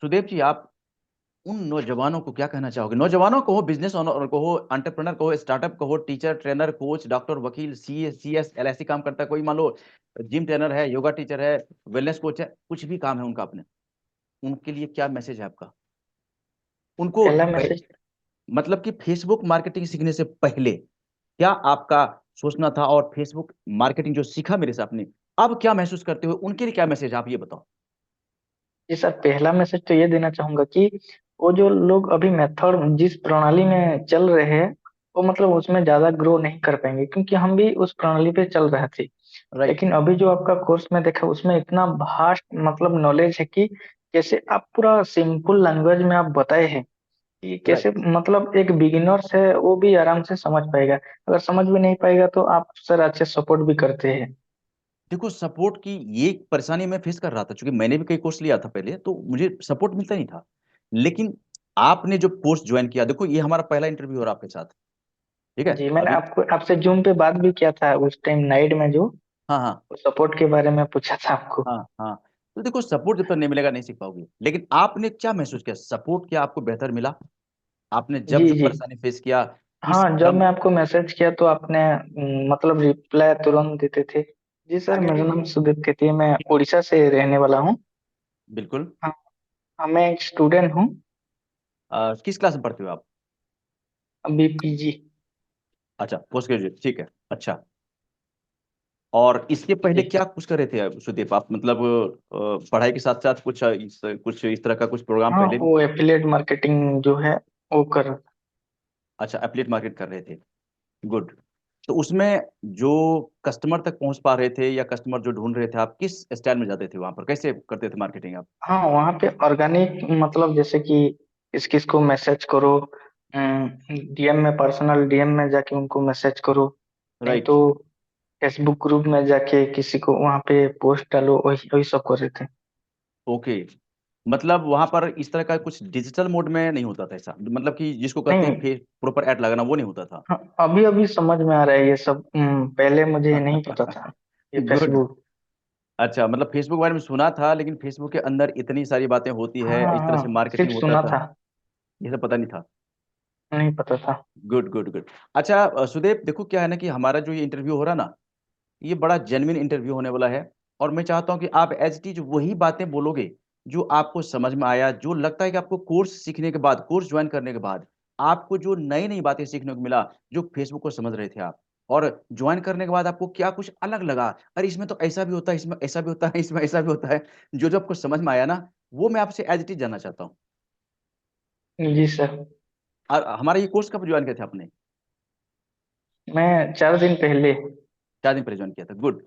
सुदेव जी, आप उन नौजवानों को क्या कहना चाहोगे? नौजवानों को हो, बिजनेस ओनर को हो, एंटरप्रेनर को हो, स्टार्टअप को हो, टीचर, ट्रेनर, कोच, डॉक्टर, वकील, CS, LIC काम करता है, कोई मान लो जिम ट्रेनर है, योगा टीचर है, वेलनेस कोच है, कुछ भी काम है उनका अपने, उनके लिए क्या मैसेज है आपका? उनको पहला मैसेज। मतलब कि फेसबुक मार्केटिंग सीखने से पहले क्या आपका सोचना था, और फेसबुक मार्केटिंग जो सीखा मेरे से आपने, अब क्या महसूस करते हो, उनके लिए क्या मैसेज है, आप ये बताओ। जी सर, पहला मैसेज तो ये देना चाहूंगा कि वो जो लोग अभी मेथड जिस प्रणाली में चल रहे हैं, वो मतलब उसमें ज्यादा ग्रो नहीं कर पाएंगे, क्योंकि हम भी उस प्रणाली पे चल रहे थे। राइट। लेकिन अभी जो आपका कोर्स में देखा, उसमें इतना भास्ट मतलब नॉलेज है कि कैसे आप पूरा सिंपल लैंग्वेज में आप बताए हैं कि कैसे राइट। मतलब एक बिगिनर्स है वो भी आराम से समझ पाएगा। अगर समझ भी नहीं पाएगा तो आप सर अच्छे सपोर्ट भी करते हैं। देखो, सपोर्ट की ये परेशानी मैं फेस कर रहा था, क्योंकि मैंने भी कई कोर्स लिया था पहले, तो मुझे सपोर्ट मिलता नहीं था। लेकिन आपने जो कोर्स ज्वाइन किया, देखो ये हमारा पहला इंटरव्यू हो रहा है आपके साथ, ठीक है जी, मैंने अभी। आपको आपसे जूम पे बात भी किया था उस टाइम नाइट में, जो हाँ हाँ। सपोर्ट के बारे में पूछा था आपको। हाँ हाँ। तो देखो, सपोर्ट जब तक नहीं मिलेगा नहीं सीख पाओगे, लेकिन आपने क्या महसूस किया, सपोर्ट क्या आपको बेहतर मिला? आपने जब जी जो जी। परेशानी फेस किया, किस हाँ, जब क्रम? मैं आपको मैसेज किया तो आपने मतलब रिप्लाई तुरंत देते थे। जी सर, मेरा नाम सुदीप केती है, मैं उड़ीसा से रहने वाला हूँ। बिल्कुल। हाँ। हाँ, मैं एक स्टूडेंट हूँ। किस क्लास में पढ़ते हो आप? अभी PG। अच्छा, पोस्ट ग्रेजुएट, ठीक है। अच्छा, और इसके पहले जी। क्या कुछ कर रहे थे सुदीप आप, मतलब पढ़ाई के साथ साथ कुछ इस तरह का कुछ प्रोग्राम हाँ, पहले भी? वो एफिलिएट मार्केटिंग जो है वो कर। अच्छा, एफिलिएट मार्केट कर रहे थे। गुड। तो उसमें जो कस्टमर तक पहुंच पा रहे थे, या कस्टमर जो ढूंढ रहे थे, आप किस स्टाइल में जाते थे वहां पर, कैसे करते थे मार्केटिंग आप? हाँ, वहाँ पे ऑर्गेनिक मतलब जैसे कि किस किस को मैसेज करो, DM में, पर्सनल DM में जाके उनको मैसेज करो। नहीं राइट। तो फेसबुक ग्रुप में जाके किसी को वहाँ पे पोस्ट डालो, वही वही सब कर रहे थे। ओके। मतलब वहां पर इस तरह का कुछ डिजिटल मोड में नहीं होता था ऐसा, मतलब कि जिसको कहते हैं नहीं। फेस प्रॉपर ऐड लगाना, वो नहीं होता था? हाँ, अभी अभी समझ में आ रहा है ये सब। पहले मुझे नहीं पता था ये गुड। फेसबुक। अच्छा, मतलब फेसबुक के बारे में सुना था, लेकिन फेसबुक के अंदर इतनी सारी बातें होती है, हाँ इस तरह से हाँ, सिर्फ मार्केटिंग होता सुना था, था, ये सब पता नहीं था। नहीं पता था। Good good good. अच्छा, सुदेव देखो क्या है ना, कि हमारा जो ये इंटरव्यू हो रहा ना, ये बड़ा जेन्युइन इंटरव्यू होने वाला है। और मैं चाहता हूं कि आप एज इट इज वही बातें बोलोगे जो आपको समझ में आया, जो लगता है कि आपको कोर्स सीखने के बाद, कोर्स ज्वाइन करने के बाद आपको जो नई नई बातें सीखने को मिला, जो फेसबुक को समझ रहे थे आप, और ज्वाइन करने के बाद आपको क्या कुछ अलग लगा, अरे इसमें तो ऐसा भी होता है, इसमें ऐसा भी होता है, इसमें ऐसा भी होता है, जो जो आपको समझ में आया ना, वो मैं आपसे एज इट इज जानना चाहता हूँ। जी सर। और हमारा ये कोर्स कब ज्वाइन किया था आपने? मैं 4 दिन पहले। 4 दिन पहले ज्वाइन किया था, गुड।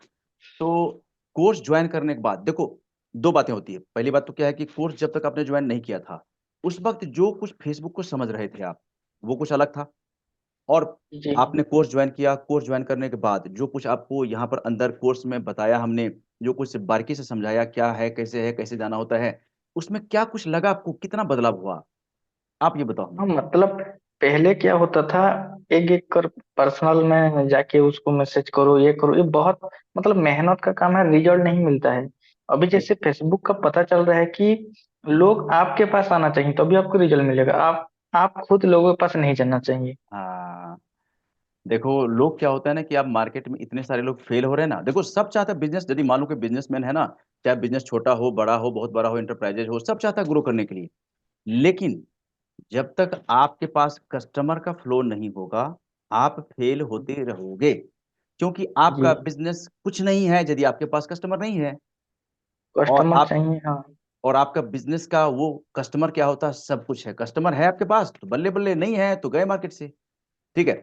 तो कोर्स ज्वाइन करने के बाद देखो, दो बातें होती है। पहली बात तो क्या है कि कोर्स जब तक आपने ज्वाइन नहीं किया था, उस वक्त जो कुछ फेसबुक को समझ रहे थे आप, वो कुछ अलग था। और जी। आपने कोर्स ज्वाइन किया, कोर्स ज्वाइन करने के बाद जो कुछ आपको यहाँ पर अंदर कोर्स में बताया हमने, जो कुछ बारीकी से समझाया, क्या है, कैसे जाना होता है, उसमें क्या कुछ लगा आपको, कितना बदलाव हुआ, आप ये बताओ हमें। हाँ, मतलब पहले क्या होता था, एक एक कर पर्सनल में जाके उसको मैसेज करो, ये करो, ये बहुत मतलब मेहनत का काम है, रिजल्ट नहीं मिलता है। अभी राइट। जैसे फेसबुक का पता चल रहा है कि लोग आपके पास आना चाहिए तभी आपको रिजल्ट मिलेगा। आप खुद लोगों के पास नहीं जाना चाहिए। हाँ, देखो लोग क्या होता है ना, कि आप मार्केट में इतने सारे लोग फेल हो रहे हैं ना, देखो सब चाहता है बिजनेस, यदि मान लो कि बिजनेसमैन है ना, चाहे बिजनेस छोटा हो, बड़ा हो, बहुत बड़ा हो, इंटरप्राइजेज हो, सब चाहता है ग्रो करने के लिए। लेकिन जब तक आपके पास कस्टमर का फ्लो नहीं होगा, आप फेल होते रहोगे, क्योंकि जी। आपका बिजनेस कुछ नहीं है यदि आपके पास कस्टमर नहीं है। और कस्टमर आप चाहिए, हाँ। और आपका बिजनेस का वो कस्टमर क्या होता है, सब कुछ है, कस्टमर है आपके पास तो बल्ले बल्ले, नहीं है तो गए मार्केट से, ठीक है।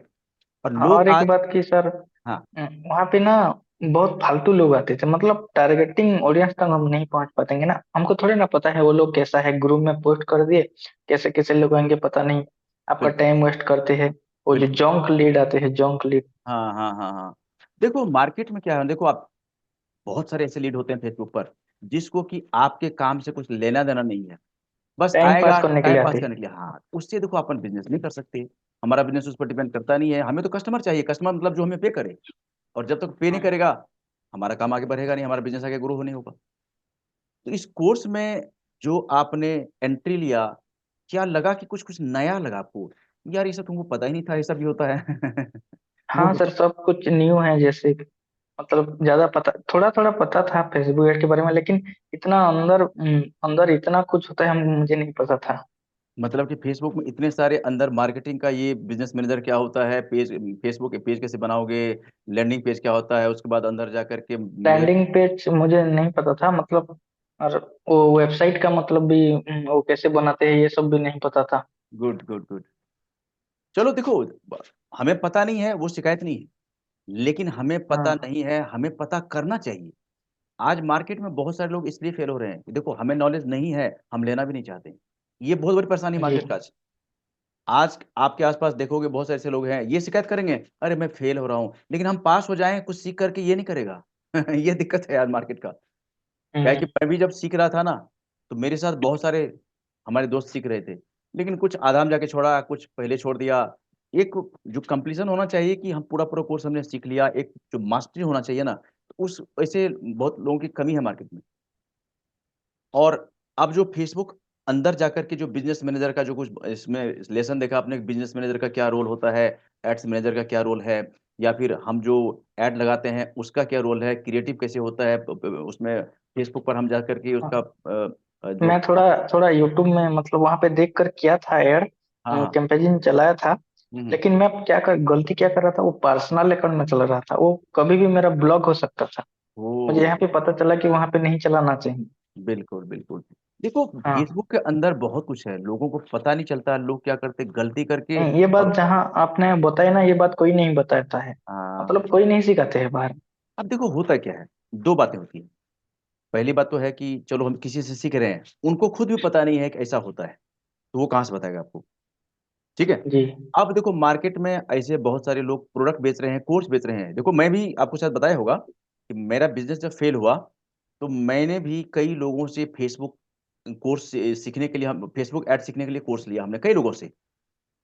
और हाँ, लोग और एक आज, बात की सर, हाँ वहाँ पे ना बहुत फालतू लोग आते थे, मतलब टारगेटिंग ऑडियंस तक हम नहीं पहुंच पातेंगे ना, हमको थोड़ी ना पता है वो लोग कैसा है, ग्रुप में पोस्ट कर दिए, कैसे कैसे लोग आएंगे पता नहीं, आपका बिल्कुल टाइम वेस्ट करते हैं। वो जो बिल्कुल। जंक लीड आते हैं, जंक लीड। हाँ हाँ हाँ हाँ। देखो मार्केट में क्या है, देखो आप, बहुत सारे ऐसे लीड होते हैं फेसबुक पर, जिसको कि आपके काम से कुछ लेना देना नहीं है, बस टाइम पास आएगा करने के टाइम लिए पास आते हैं। करने के लिए। हाँ, उससे देखो अपन बिजनेस नहीं कर सकते, हमारा बिजनेस उस पर डिपेंड करता नहीं है, हमें तो कस्टमर चाहिए, कस्टमर मतलब जो हमें पे करे। और जब तक पे नहीं करेगा, हमारा काम आगे बढ़ेगा नहीं, हमारा बिजनेस आगे ग्रो नहीं होगा। तो इस कोर्स में जो आपने एंट्री लिया, क्या लगा कि कुछ कुछ नया लगा आपको? यार ये सब तुमको पता ही नहीं था, ये सब भी होता है। वो हाँ सर, सब कुछ न्यू है। जैसे मतलब ज्यादा पता, थोड़ा थोड़ा पता था फेसबुक एड के बारे में, लेकिन इतना अंदर अंदर इतना कुछ होता है, मुझे नहीं पता था। मतलब कि फेसबुक में इतने सारे अंदर मार्केटिंग का, ये बिजनेस मैनेजर क्या होता है, पेज, फेसबुक के पेज कैसे बनाओगे, लैंडिंग पेज क्या होता है, उसके बाद अंदर जा करके मेरे। लैंडिंग पेज मुझे नहीं पता था मतलब, और वो वेबसाइट का मतलब भी वो कैसे बनाते हैं ये सब भी नहीं पता था। Good good good. चलो देखो, हमें पता नहीं है वो शिकायत नहीं है, लेकिन हमें पता हाँ नहीं है, हमें पता करना चाहिए। आज मार्केट में बहुत सारे लोग इसलिए फेल हो रहे हैं कि देखो हमें नॉलेज नहीं है, हम लेना भी नहीं चाहते। ये बहुत बड़ी परेशानी जी। मार्केट का आज। आज आपके आसपास देखोगे बहुत से ऐसे लोग हैं, ये शिकायत करेंगे, अरे मैं फेल हो रहा हूँ, लेकिन हम पास हो जाएं कुछ सीख करके, ये नहीं करेगा। ये दिक्कत है यार मार्केट का। क्या है कि हम्म। मैं भी जब सीख रहा था ना, तो मेरे साथ बहुत सारे हमारे दोस्त सीख रहे थे, लेकिन कुछ आधाम जाके छोड़ा, कुछ पहले छोड़ दिया। एक जो कंप्लीशन होना चाहिए कि हम पूरा पूरा कोर्स हमने सीख लिया, एक जो मास्टरी होना चाहिए ना, तो उस ऐसे बहुत लोगों की कमी है मार्केट में। और अब जो फेसबुक अंदर जाकर के जो बिजनेस मैनेजर का जो कुछ इसमें लेसन देखा आपने, बिजनेस मैनेजर का क्या रोल होता है, एड्स मैनेजर का क्या रोल है, या फिर हम जो एड लगाते हैं उसका क्या रोल है, क्रिएटिव कैसे होता है उसमें, फेसबुक पर हम जा करके उसका हाँ, जो। मैं थोड़ा थोड़ा यूट्यूब में मतलब वहां पे देख कर किया था ऐड, हाँ हाँ। कैंपेजिंग चलाया था। हम्म। लेकिन मैं गलती क्या कर रहा था, वो पर्सनल अकाउंट में चला रहा था, वो कभी भी मेरा ब्लॉक हो सकता था। मुझे ओ, यहाँ पे पता चला कि वहां पे नहीं चलाना चाहिए। बिल्कुल बिल्कुल। देखो हाँ। फेसबुक के अंदर बहुत कुछ है, लोगों को पता नहीं चलता, लोग क्या करते गलती करके। नहीं, ये बात और जहाँ आपने बताया ना, ये बात कोई नहीं बताता है, हाँ, मतलब कोई नहीं सिखाते हैं बाहर। अब देखो होता क्या है, दो बातें होती हैं। पहली बात तो है कि चलो हम किसी से सीख रहे हैं, उनको खुद भी पता नहीं है कि ऐसा होता है, तो वो कहाँ से बताएगा आपको? ठीक है। जी अब देखो मार्केट में ऐसे बहुत सारे लोग प्रोडक्ट बेच रहे हैं, कोर्स बेच रहे हैं। देखो मैं भी आपको शायद बताया होगा कि मेरा बिजनेस जब फेल हुआ, तो मैंने भी कई लोगों से फेसबुक कोर्स सीखने के लिए, हम फेसबुक ऐड सीखने के लिए कोर्स लिया हमने कई लोगों से,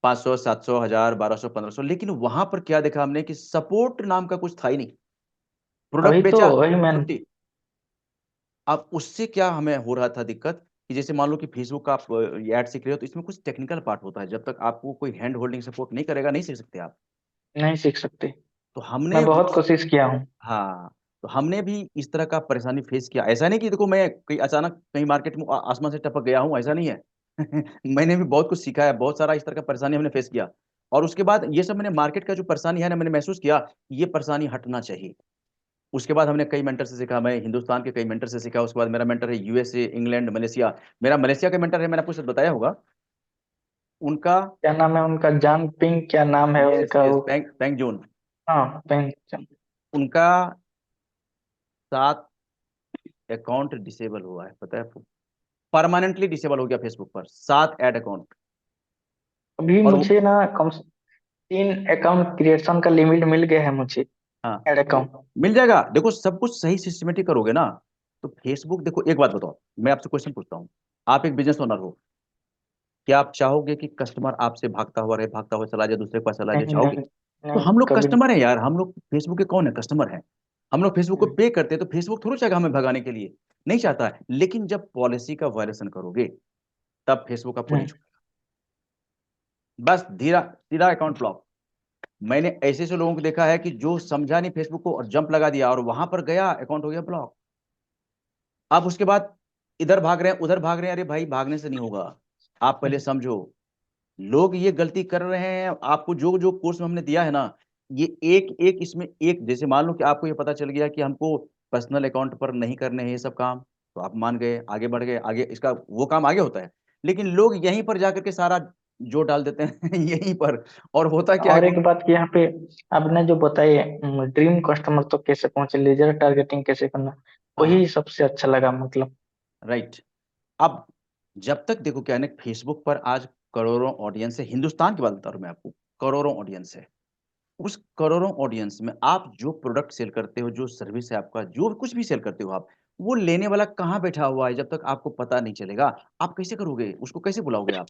500 700 1000 1200 1500, लेकिन वहां पर क्या देखा हमने कि सपोर्ट नाम का कुछ था ही नहीं। प्रोडक्ट वही तो, बेचा, वही मैं। छुट्टी। अब उससे क्या हमें हो रहा था दिक्कत, कि जैसे मान लो कि फेसबुक का आप ऐड सीख रहे हो, तो इसमें कुछ टेक्निकल पार्ट होता है, जब तक आपको कोई हैंड होल्डिंग सपोर्ट नहीं करेगा नहीं सीख सकते आप। नहीं सीख सकते। तो हमने मैं बहुत कोशिश किया हूँ। हाँ, तो हमने भी इस तरह का परेशानी फेस किया। ऐसा नहीं कि देखो मैं कहीं अचानक कहीं मार्केट में आसमान से टपक गया हूँ, ऐसा नहीं है। मैंने भी बहुत कुछ सीखा है, बहुत सारा इस तरह का परेशानी हमने फेस किया। और उसके बाद ये सब मैंने मार्केट का जो परेशानी है ना, मैंने महसूस किया ये परेशानी हटना चाहिए। उसके बाद हमने कई मेंटर से सीखा, मैं हिंदुस्तान के कई मेंटर से सीखा। उसके बाद मेरा मेंटर है यूएसए, इंग्लैंड, मलेशिया। मेरा मलेशिया का मेंटर है, मैंने आपको शायद बताया होगा उनका। क्या नाम है उनका, जान पिंग क्या नाम है यस उनका यस, वो। पैंग पैंग जोन। हाँ पिंग। उनका 7 अकाउंट डिसेबल हुआ है, पता है आपको? परमानेंटली डिसेबल हो गया फेसबुक पर 7 ऐड अकाउंट। अभी और वो मुझे ना 3 अकाउंट क्रिएशन का लिमिट मिल गया है मुझे, हाँ, एड तो अकाउंट। मिल जाएगा। देखो सब कुछ सही सिस्टमेटिक करोगे ना, तो फेसबुक, देखो एक बात बताओ, मैं आपसे क्वेश्चन पूछता हूँ। आप एक बिजनेस ओनर हो, क्या आप चाहोगे कि कस्टमर आपसे भागता हुआ रहे, भागता हुआ चला जाए, दूसरे के पास चला जाए, नहीं चाहोगे? नहीं तो नहीं, हम लोग कभी नहीं। कस्टमर है यार, हम लोग फेसबुक के कौन है, कस्टमर है। हम लोग फेसबुक को हम्म, पे करते हैं, तो फेसबुक थोड़ा चाहेगा हमें भगाने के लिए, नहीं चाहता है। लेकिन जब पॉलिसी का वायलेशन करोगे, तब फेसबुक आपको नहीं हम्म। छोड़ेगा। बस धीरा सीधा अकाउंट ब्लॉक। मैंने ऐसे ऐसे लोगों को देखा है कि जो समझा नहीं फेसबुक को और जंप लगा दिया, और वहां पर गया अकाउंट हो गया ब्लॉक। अब उसके बाद इधर भाग रहे हैं उधर भाग रहे हैं, अरे भाई भागने से नहीं होगा, आप पहले समझो। लोग ये गलती कर रहे हैं। आपको जो जो कोर्स में हमने दिया है ना, ये एक एक इसमें एक, जैसे मान लो कि आपको ये पता चल गया कि हमको पर्सनल अकाउंट पर नहीं करने हैं ये सब काम, तो आप मान गए, आगे बढ़ गए, आगे इसका वो काम आगे होता है। लेकिन लोग यहीं पर जाकर के सारा जोर डाल देते हैं यहीं पर। और होता क्या है और कि एक बात कि यहाँ पे आपने जो बताई, ड्रीम कस्टमर तो कैसे पहुंचे, लेजर टारगेटिंग कैसे करना, हाँ हाँ, वही सबसे अच्छा लगा मतलब। राइट। अब जब तक देखो क्या है ना, फेसबुक पर आज करोड़ों ऑडियंस है, हिंदुस्तान की बात बता रहा हूं मैं आपको, करोड़ों ऑडियंस है। उस करोड़ों ऑडियंस में आप जो प्रोडक्ट सेल करते हो, जो सर्विस है आपका, जो कुछ भी सेल करते हो आप, वो लेने वाला कहाँ बैठा हुआ है, जब तक आपको पता नहीं चलेगा, आप कैसे करोगे, उसको कैसे बुलाओगे आप?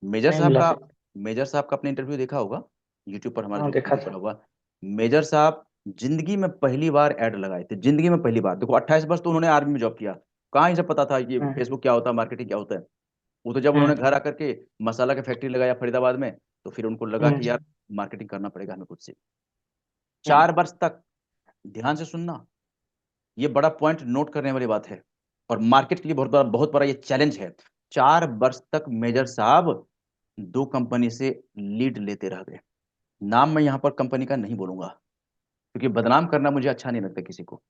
मेजर नहीं साहब बुला का, सकते। मेजर साहब का आपने इंटरव्यू देखा होगा, यूट्यूब पर हमारा हाँ जो देखा वीडियो पड़ा था। हुआ। मेजर साहब जिंदगी में पहली बार ऐड लगाए थे, जिंदगी में पहली बार। देखो 28 वर्ष तो उन्होंने आर्मी में जॉब किया, कहाँ ही जब पता था ये हम्म। फेसबुक क्या होता है, मार्केटिंग क्या होता है। वो तो जब उन्होंने घर आकर के मसाला का फैक्ट्री लगाया फरीदाबाद में, तो फिर उनको लगा कि यार हम्म। मार्केटिंग करना पड़ेगा हमें खुद से। हम्म। 4 वर्ष तक, ध्यान से सुनना, ये बड़ा पॉइंट नोट करने वाली बात है, और मार्केट के लिए बहुत बड़ा ये चैलेंज है। 4 वर्ष तक मेजर साहब 2 कंपनी से लीड लेते रह गए। नाम मैं यहाँ पर कंपनी का नहीं बोलूंगा, क्योंकि बदनाम करना मुझे अच्छा नहीं लगता किसी को।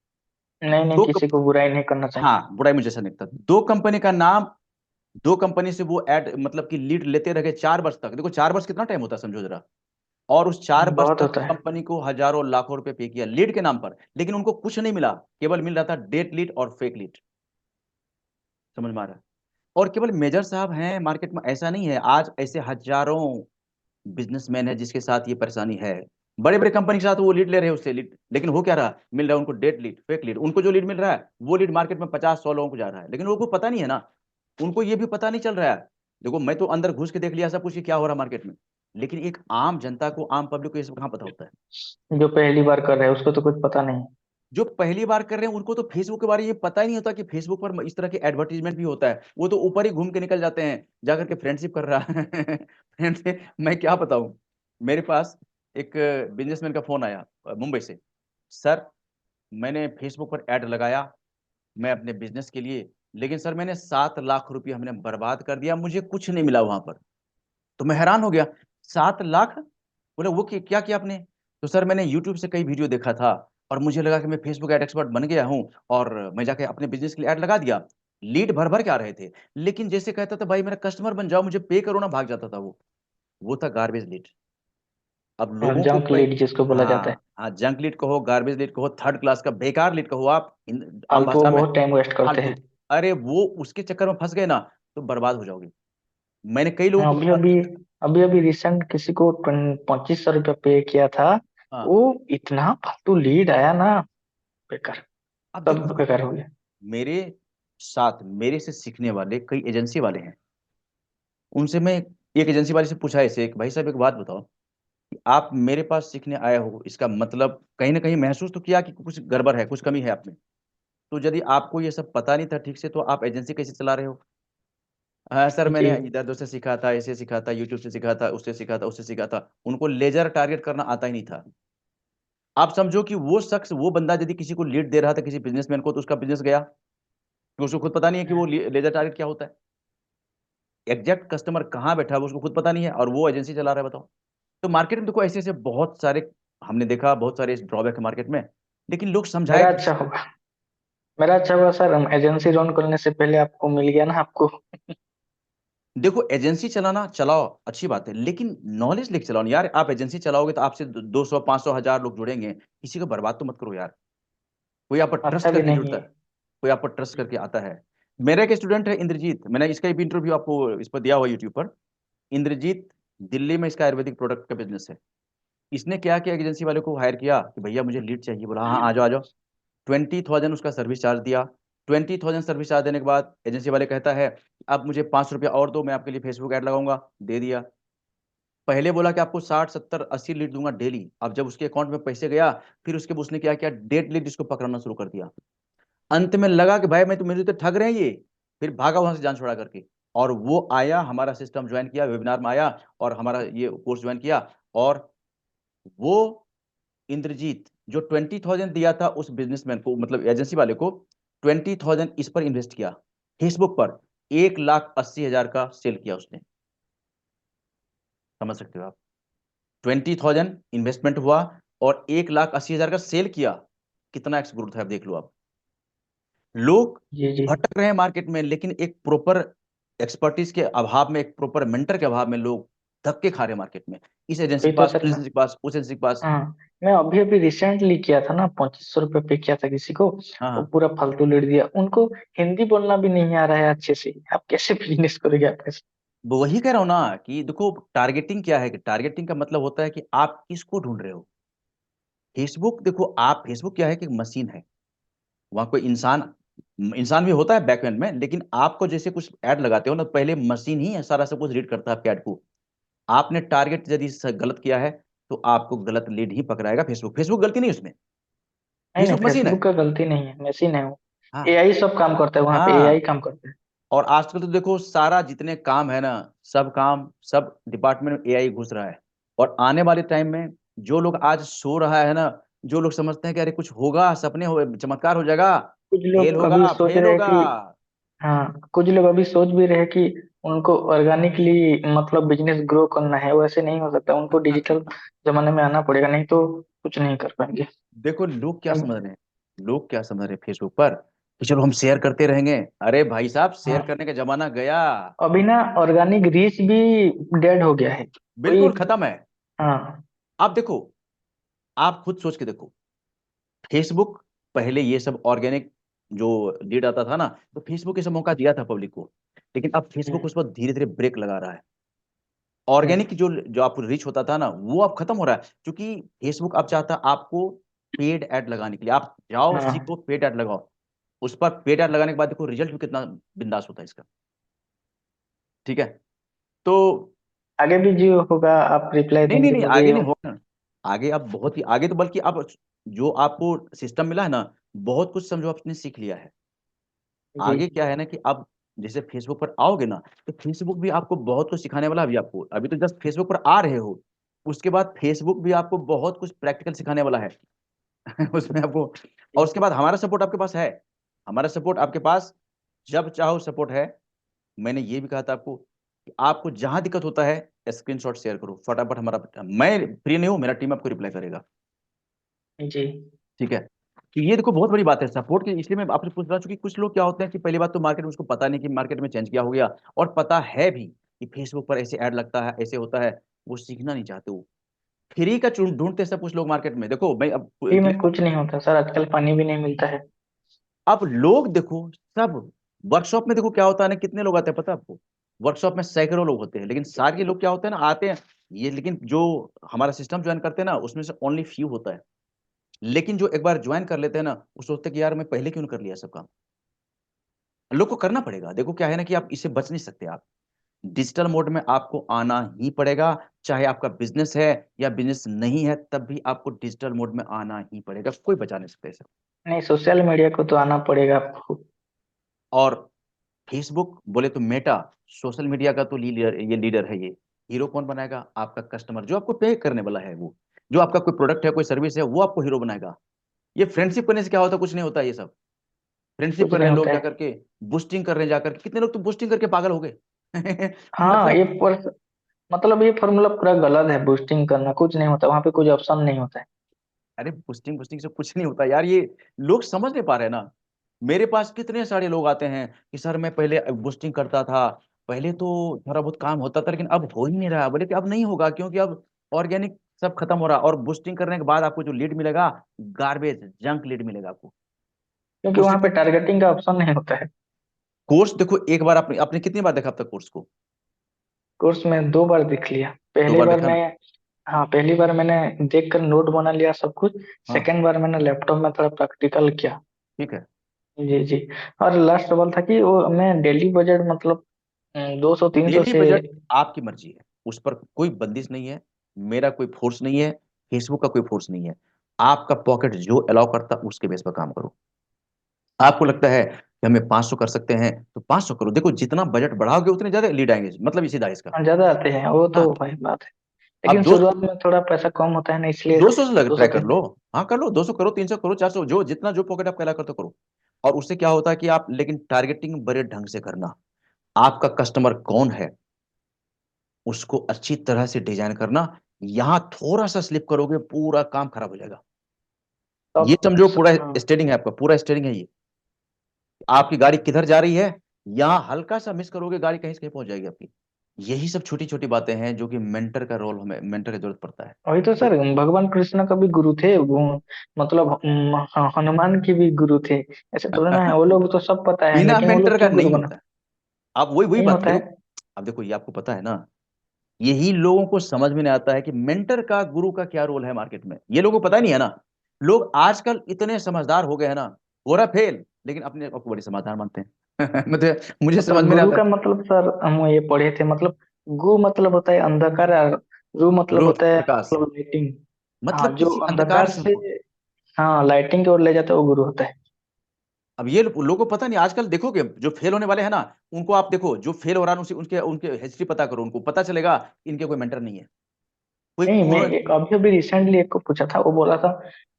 नहीं नहीं, दो किसी कप, को बुराई नहीं करना चाहिए। हाँ, बुराई मुझे ऐसा नहीं लगता। 2 कंपनी का नाम, 2 कंपनी से वो एड मतलब कि लीड लेते रह गए 4 वर्ष तक। देखो 4 वर्ष कितना टाइम होता है, समझो जरा। और उस 4 वर्ष बहुत तक होता है। कंपनी को हजारों लाखों रुपए पे किया लीड के नाम पर, लेकिन उनको कुछ नहीं मिला। केवल मिल रहा था डेट लीड और फेक लीड। समझ में आ रहा है? और केवल मेजर साहब हैं मार्केट में, ऐसा नहीं है। आज ऐसे हजारों बिजनेसमैन है जिसके साथ ये परेशानी है। बड़े बड़े कंपनी के साथ वो लीड ले रहे हैं उससे लीड, लेकिन हो क्या रहा, मिल रहा है उनको डेट लीड, फेक लीड। उनको जो लीड मिल रहा है वो लीड मार्केट में 50-100 लोगों को जा रहा है, लेकिन उनको पता नहीं है ना। उनको ये भी पता नहीं चल रहा है। देखो मैं तो अंदर घुस के देख लिया सब कुछ कि क्या हो रहा है मार्केट में, लेकिन एक आम जनता को, आम पब्लिक को ये सब कहाँ पता होता है। जो पहली बार कर रहे हैं उसको तो कुछ पता नहीं। जो पहली बार कर रहे हैं उनको तो फेसबुक के बारे में ये पता ही नहीं होता कि फेसबुक पर इस तरह के एडवर्टीजमेंट भी होता है। वो तो ऊपर ही घूम के निकल जाते हैं, जाकर के फ्रेंडशिप कर रहा है फ्रेंड से। मैं क्या बताऊं, मेरे पास एक बिजनेसमैन का फोन आया मुंबई से। सर, मैंने फेसबुक पर ऐड लगाया मैं अपने बिजनेस के लिए, लेकिन सर मैंने 7 लाख रुपये हमने बर्बाद कर दिया, मुझे कुछ नहीं मिला वहां पर। तो मैं हैरान हो गया, 7 लाख? बोले वो क्या किया आपने? तो सर मैंने यूट्यूब से कई वीडियो देखा था, और मुझे लगा कि मैं फेसबुक एड एक्सपर्ट बन गया हूँ, और मैं जाके अपने बिजनेस के लिए ऐड लगा दिया। लीड भर भर के आ रहे थे, लेकिन जैसे कहता था भाई मेरा कस्टमर बन जाओ, मुझे पे करो ना, भाग जाता था वो था गार्बेज लीड। अब लोगों को जंक लीड जिसको बोला जाता है। हाँ हाँ, जंक लीड कहो, गार्बेज लीड कहो, थर्ड क्लास का बेकार लीड कहो, आप आम फालतू, वो भाषा में बहुत टाइम वेस्ट करते फालतू। हैं। अरे वो उसके चक्कर में फंस गए ना, तो बर्बाद हो जाओगे। मैंने कई लोगों हाँ, को अभी बता अभी दिया। अभी अभी रिसेंट किसी को 2500 रुपया पे किया था। हाँ, वो इतना फालतू लीड आया ना, बेकार, अब सब देखो बेकार हो गया। मेरे साथ मेरे से सीखने वाले कई एजेंसी वाले हैं। उनसे मैं एक एजेंसी वाले से पूछा ऐसे, एक भाई साहब एक बात बताओ, कि आप मेरे पास सीखने आए हो, इसका मतलब कहीं ना कहीं महसूस तो किया कि कुछ गड़बड़ है, कुछ कमी है आप में। तो यदि आपको ये सब पता नहीं था ठीक से, तो आप एजेंसी कैसे चला रहे हो? हाँ सर, जी। मैंने इधर उधर से सीखा था, ऐसे सीखा था, यूट्यूब से सीखा था, उससे सीखा था, उससे सीखा था। उनको लेजर टारगेट करना आता ही नहीं था। आप समझो कि वो शख्स, वो बंदा यदि किसी को लीड दे रहा था, किसी बिजनेसमैन को, तो उसका बिजनेस गया, क्योंकि उसको खुद पता नहीं है कि वो लेजर टारगेट क्या होता है। एग्जैक्ट कस्टमर कहाँ बैठा है वो उसको खुद पता नहीं है, और वो एजेंसी चला रहा है, बताओ। तो मार्केट में देखो ऐसे ऐसे बहुत सारे, हमने देखा बहुत सारे ड्रॉबैक है मार्केट में, लेकिन लोग समझाए मेरा किसी अच्छा को। होगा, मेरा अच्छा हुआ सर, हम एजेंसी रन करने से पहले आपको मिल गया ना आपको। देखो एजेंसी चलाना चलाओ, अच्छी बात है, लेकिन नॉलेज लेके चलाओ ना यार। आप एजेंसी चलाओगे तो आपसे 200 500 1000 लोग जुड़ेंगे, किसी को बर्बाद तो मत करो यार। कोई आप पर ट्रस्ट अच्छा भी करके नहीं जुड़ता है, है। कोई आप पर ट्रस्ट करके आता है। मेरा एक स्टूडेंट है इंद्रजीत, मैंने इसका भी इंटरव्यू आपको इस पर दिया हुआ यूट्यूब पर। इंद्रजीत, दिल्ली में इसका आयुर्वेदिक प्रोडक्ट का बिजनेस है। इसने क्या किया, एजेंसी वाले को हायर किया कि भैया मुझे लीड चाहिए, बोला हाँ आ जाओ आ जाओ। 20,000 उसका सर्विस चार्ज दिया। 20,000 सर्विस चार्ज देने के बाद एजेंसी वाले कहता है अब मुझे 500 रुपया और दो, मैं आपके लिए फेसबुक ऐड लगाऊंगा। दे दिया। पहले बोला कि आपको 60 70 80 लीड दूंगा डेली। अब जब उसके अकाउंट में पैसे गया, फिर उसके उसने क्या किया, डेट लीड इसको पकड़ना शुरू कर दिया। अंत में लगा कि भाई मैं तो, मेरे तो ठग रहे हैं ये। फिर भागा वहां से जान छुड़ा करके, और वो आया हमारा सिस्टम ज्वाइन किया, वेबिनार में आया, और हमारा ये कोर्स ज्वाइन किया। और वो इंद्रजीत जो 20,000 दिया था उस बिजनेसमैन को, मतलब एजेंसी वाले को, 20,000 इस पर इन्वेस्ट किया, फेसबुक पर 1,80,000 का सेल किया उसने। समझ सकते हो आप? 20,000 इन्वेस्टमेंट हुआ, और 1,80,000 का सेल किया। कितना एक्स ग्रोथ है, आप देख लो आप। लोग जी जी। भटक रहे हैं मार्केट में, लेकिन एक प्रॉपर एक्सपर्टीज के अभाव में, एक प्रॉपर मेंटर के अभाव में लोग धक्के खा रहे हैं मार्केट में, इस एजेंसी वही के तो पास, सर उस मैं, एजेंसी के पास, उस एजेंसी के पास। हाँ, मैं अभी अभी रिसेंटली किया था ना, 2500 रुपये पे किया था किसी को। हाँ वो हाँ। पूरा फालतू लीड दिया उनको। हिंदी बोलना भी नहीं आ रहा है अच्छे से, आप कैसे बिजनेस करोगे आप कैसे? वो वही कह रहा हूं ना कि देखो टारगेटिंग क्या है, कि टारगेटिंग का मतलब होता है कि आप किसको ढूंढ रहे हो। फेसबुक देखो, आप फेसबुक क्या है कि मशीन है, वहां कोई इंसान, इंसान भी होता है बैकएंड में, लेकिन आपको जैसे कुछ ऐड लगाते हो ना, पहले मशीन ही है सारा सब कुछ रीड करता है आपके ऐड को। आपने टारगेट यदि गलत किया है, तो आपको गलत लीड ही पकड़ाएगा फेसबुक। फेसबुक गलती नहीं उसमें, नहीं नहीं, फेसबुक मशीन है। फेसबुक का गलती नहीं है, मशीन है वो। हाँ एआई सब काम करता है वहां पे, एआई हाँ। काम करता है। और आजकल तो देखो सारा जितने काम है ना, सब काम, सब डिपार्टमेंट में एआई घुस रहा है। और आने वाले टाइम में जो लोग आज सो रहा है ना, जो लोग समझते हैं कि अरे कुछ होगा, सपने हो, चमत्कार हो जाएगा, कुछ फेल लोग अभी होगा, सोच फेल रहे हैं होगा। कि, हाँ कुछ लोग अभी सोच भी रहे हैं कि उनको ऑर्गेनिकली मतलब बिजनेस ग्रो करना है, वैसे नहीं हो सकता, उनको डिजिटल जमाने में आना पड़ेगा, नहीं तो कुछ नहीं कर पाएंगे। देखो लोग क्या समझ रहे हैं, लोग क्या समझ रहे हैं फेसबुक पर कि चलो हम शेयर करते रहेंगे। अरे भाई साहब, शेयर हाँ, करने का जमाना गया। अभी ना ऑर्गेनिक रीच भी डेड हो गया है कोई। बिल्कुल खत्म है। हाँ। आप देखो, आप खुद सोच के देखो, फेसबुक पहले ये सब ऑर्गेनिक जो लीड आता था ना, तो फेसबुक इसे मौका दिया था पब्लिक को। लेकिन अब फेसबुक हम्म, उस पर धीरे धीरे ब्रेक लगा रहा है। हम्म, ऑर्गेनिक जो जो आपको रीच होता था ना, वो अब खत्म हो रहा है, क्योंकि फेसबुक अब चाहता है आपको पेड ऐड लगाने के लिए। आप जाओ, हाँ। सीखो, पेड ऐड लगाओ। उस पर पेड ऐड लगाने के बाद देखो रिजल्ट भी कितना बिंदास होता है इसका। ठीक है। तो आगे भी जो होगा आप रिप्लाई नहीं नहीं देंगे नहीं, मुझे। आगे नहीं होगा। आगे अब बहुत ही आगे, तो बल्कि अब जो आपको सिस्टम मिला है ना, बहुत कुछ समझो आपने सीख लिया है। जी। आगे क्या है ना कि अब जैसे फेसबुक पर आओगे ना, तो फेसबुक भी आपको बहुत कुछ सिखाने वाला है। अभी आपको, अभी तो जस्ट फेसबुक पर आ रहे हो, उसके बाद फेसबुक भी आपको बहुत कुछ प्रैक्टिकल सिखाने वाला है। उसमें आपको, और उसके बाद हमारा सपोर्ट आपके पास है। हमारा सपोर्ट आपके पास जब चाहो सपोर्ट है। मैंने ये भी कहा था आपको कि आपको जहां दिक्कत होता है, स्क्रीनशॉट शेयर करो फटाफट। हमारा, मैं फ्री नहीं हूं, मेरा टीम आपको रिप्लाई करेगा। जी। ठीक है। तो ये देखो बहुत बड़ी बात है सपोर्ट की, इसलिए मैं आपसे पूछ रहा हूँ कि कुछ लोग क्या होते हैं कि पहली बात तो मार्केट में उसको पता नहीं कि मार्केट में चेंज क्या हो गया, और पता है भी कि फेसबुक पर ऐसे ऐड लगता है, ऐसे होता है, वो सीखना नहीं चाहते। वो फ्री का ढूंढते सब कुछ लोग मार्केट में। देखो मैं अब फ्री में क्लियर, कुछ नहीं होता सर, आजकल पानी भी नहीं मिलता है। अब लोग देखो सब वर्कशॉप में देखो क्या होता है ना, कितने लोग आते हैं पता है आपको? वर्कशॉप में सैकड़ों लोग होते हैं, लेकिन सारे लोग क्या होते हैं ना, आते हैं ये, लेकिन जो हमारा सिस्टम ज्वाइन करते हैं ना, उसमें से ओनली फ्यू होता है। लेकिन जो एक बार ज्वाइन कर लेते हैं ना, वो सोचते हैं कि यार मैं पहले क्यों नहीं कर लिया सब काम। लोग को करना पड़ेगा। देखो क्या है ना कि आप इससे बच नहीं सकते। आप डिजिटल मोड में आपको आना ही पड़ेगा। चाहे आपका बिजनेस है या बिजनेस नहीं है, तब भी आपको डिजिटल मोड में आना ही पड़ेगा, कोई बचा नहीं सकता इसे। नहीं, सोशल मीडिया को तो आना पड़ेगा आपको। और फेसबुक बोले तो मेटा, सोशल मीडिया का तो लीडर, ये लीडर है ये। हीरो कौन बनाएगा? आपका कस्टमर, जो आपको पे करने वाला है वो। जो आपका कोई प्रोडक्ट है, कोई सर्विस है, वो आपको हीरो बनाएगा। ये फ्रेंडशिप करने से क्या होता है? कुछ नहीं होता ये सब। फ्रेंडशिप कुछ कर रहे नहीं हैं लोग होता है। जाकर के, बूस्टिंग कर रहे हैं जाकर के, कितने लोग तो बूस्टिंग करके पागल हो गए। हाँ, मतलब, मतलब ये फॉर्मूला पूरा गलत है, बूस्टिंग करना कुछ नहीं होता, वहां पे कुछ ऑप्शन नहीं होता है। अरे बूस्टिंग बूस्टिंग से कुछ नहीं होता यार, ये लोग समझ नहीं पा रहे ना। मेरे पास कितने सारे लोग आते हैं कि सर मैं पहले बूस्टिंग करता था, पहले तो थोड़ा बहुत काम होता था, लेकिन अब हो ही नहीं रहा। बोले कि अब नहीं होगा, क्योंकि अब ऑर्गेनिक सब खत्म हो रहा, और बूस्टिंग करने के बाद आपको जो लीड मिलेगा, गार्बेज जंक लीड मिलेगा आपको। क्योंकि उससे वहां पे कोई, टारगेटिंग का ऑप्शन नहीं होता है। कोर्स देखो एक बार आपने आपने कितनी बार देखा अब तक कोर्स को? कोर्स में 2 बार देख लिया। दो पहली बार बार देखा मैं, ना? हाँ पहली बार मैंने देख कर नोट बना लिया सब कुछ। हाँ, सेकेंड बार मैंने लैपटॉप में थोड़ा प्रैक्टिकल किया। ठीक है। जी जी। और लास्ट सवाल था कि वो मैं डेली बजट मतलब 200-300 डेली से। बजट आपकी मर्जी है, उस पर कोई बंदिश नहीं है। मेरा कोई फोर्स नहीं है, फेसबुक का कोई फोर्स नहीं है। आपका पॉकेट जो अलाउ करता उसके बेस पर काम करो। आपको लगता है कि हमें 500 कर सकते हैं तो 500 करो। देखो जितना बजट बढ़ाओगे उतने ज्यादा लीड आएंगे, मतलब इसी दाइस का। ज्यादा आते हैं वो हाँ, तो भाई बात है। अब लेकिन शुरुआत में थोड़ा पैसा कम होता है ना, इसलिए 200 से लग दो सौ ट्राई कर तीन लो। हाँ कर लो, 200 करो, 300 करो, 400, जो जितना जो पॉकेट आप अलाउ करते करो। और उससे क्या होता है कि आप, लेकिन टारगेटिंग बड़े ढंग से करना। आपका कस्टमर कौन है, उसको अच्छी तरह से डिजाइन करना। यहां थोड़ा सा स्लिप करोगे, पूरा काम खराब हो जाएगा। ये तब। समझो पूरा हाँ। स्टेडिंग है, आपका पूरा स्टेडिंग है ये। आपकी गाड़ी किधर जा रही है, यहाँ हल्का सा मिस करोगे, गाड़ी कहीं से कहीं पहुंच जाएगी आपकी। यही सब छोटी छोटी बातें हैं जो कि मेंटर का रोल, हमें मेंटर की जरूरत पड़ता है। वही तो तो सर, भगवान कृष्ण का भी गुरु थे वो, मतलब हनुमान के भी गुरु थे। ऐसे थोड़ा ना है, वो लोग तो सब पता है बिना लेकिन वो मेंटर लोग का क्यों गुरु नहीं बना? होता है। आप वही वही नहीं बात होता देखो। है। अब देखो ये आपको पता है ना, यही लोगों को समझ में नहीं आता है कि मेंटर का, गुरु का क्या रोल है मार्केट में। ये लोगों को पता नहीं है ना। लोग आजकल इतने समझदार हो गए हैं ना, हो रहा फेल, लेकिन अपने आप को बड़ी समझदार मानते हैं। मुझे समझ मतलब में नहीं गुरु आता। का मतलब सर हम ये पढ़े थे, मतलब गु मतलब होता है अंधकार, और रू मतलब ग्रोथ, होता है प्रकाश, मतलब लाइटिंग। हाँ, मतलब जो किसी अंधकार अंधकार से से हमको, हाँ लाइटिंग की ओर ले जाता है वो गुरु होता है। अब ये लोगों को पता नहीं, आजकल देखोगे जो फेल होने वाले हैं ना, उनको आप देखो, जो फेल हो रहा है उनके उनके हिस्ट्री पता करो, उनको पता चलेगा इनके कोई मेंटर नहीं है, कोई नहीं, मैं उन्होंने। अभी अभी रिसेंटली एक को पूछा था, वो बोला था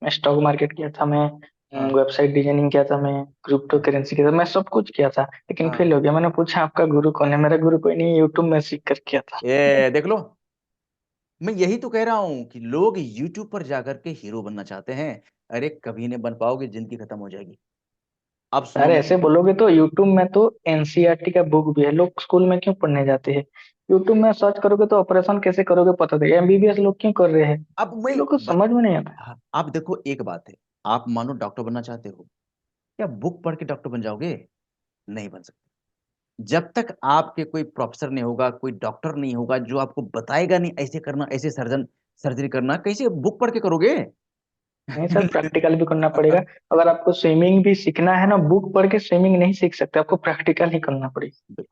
मैं स्टॉक मार्केट किया था, मैं हाँ वेबसाइट डिजाइनिंग किया था, मैं क्रिप्टो हाँ करेंसी किया था, मैं सब कुछ किया था, लेकिन फेल हाँ। हो गया। मैंने पूछा आपका गुरु कौन है? मेरा गुरु कोई नहीं, यूट्यूब में सीख कर किया था। ये देख लो, मैं यही तो कह रहा हूं कि लोग यूट्यूब पर जाकर के हीरो बनना चाहते हैं। अरे कभी नहीं बन पाओगे, जिंदगी खत्म हो जाएगी। अब सुनो अरे मैं। ऐसे बोलोगे तो यूट्यूब में तो एनसीईआरटी का बुक भी है, लोग स्कूल में क्यों पढ़ने जाते हैं? यूट्यूब में सर्च करोगे तो ऑपरेशन कैसे करोगे पता चलेगा, एमबीबीएस लोग क्यों कर रहे हैं? अब ये मैं लोग को समझ में नहीं आता। हाँ, आप देखो एक बात है, आप मानो डॉक्टर बनना चाहते हो, क्या बुक पढ़ के डॉक्टर बन जाओगे? नहीं बन सकते। जब तक आपके कोई प्रोफेसर नहीं होगा, कोई डॉक्टर नहीं होगा जो आपको बताएगा नहीं ऐसे करना, ऐसे सर्जरी करना, कैसे बुक पढ़ के करोगे? नहीं सर, प्रैक्टिकल भी करना पड़ेगा। अगर आपको स्विमिंग भी सीखना है ना, बुक पढ़ के स्विमिंग नहीं सीख सकते, आपको प्रैक्टिकल ही करना पड़ेगा।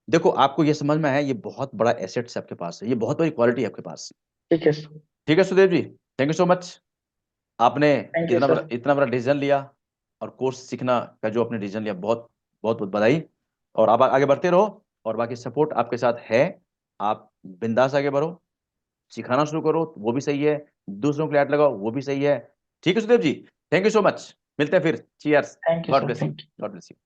देखो आपको ये समझ में है, ये बहुत बड़ा एसेट्स आपके पास है, ये बहुत बड़ी क्वालिटी है आपके पास। ठीक है सर। ठीक है सुदेव जी, थैंक यू सो मच। आपने थैंक यू सर। इतना बड़ा डिसीजन लिया, और कोर्स सीखना का जो आपने डिसीजन लिया, बहुत बहुत बहुत बधाई। और आप आगे बढ़ते रहो, और बाकी सपोर्ट आपके साथ है। आप बिंदास आगे बढ़ो, सिखाना शुरू करो वो भी सही है, दूसरों के लिए ऐड लगाओ वो भी सही है। ठीक है सुदेव जी, थैंक यू सो मच। मिलते हैं फिर, cheers. Thank you God sir. Bless you. Thank you. God bless you.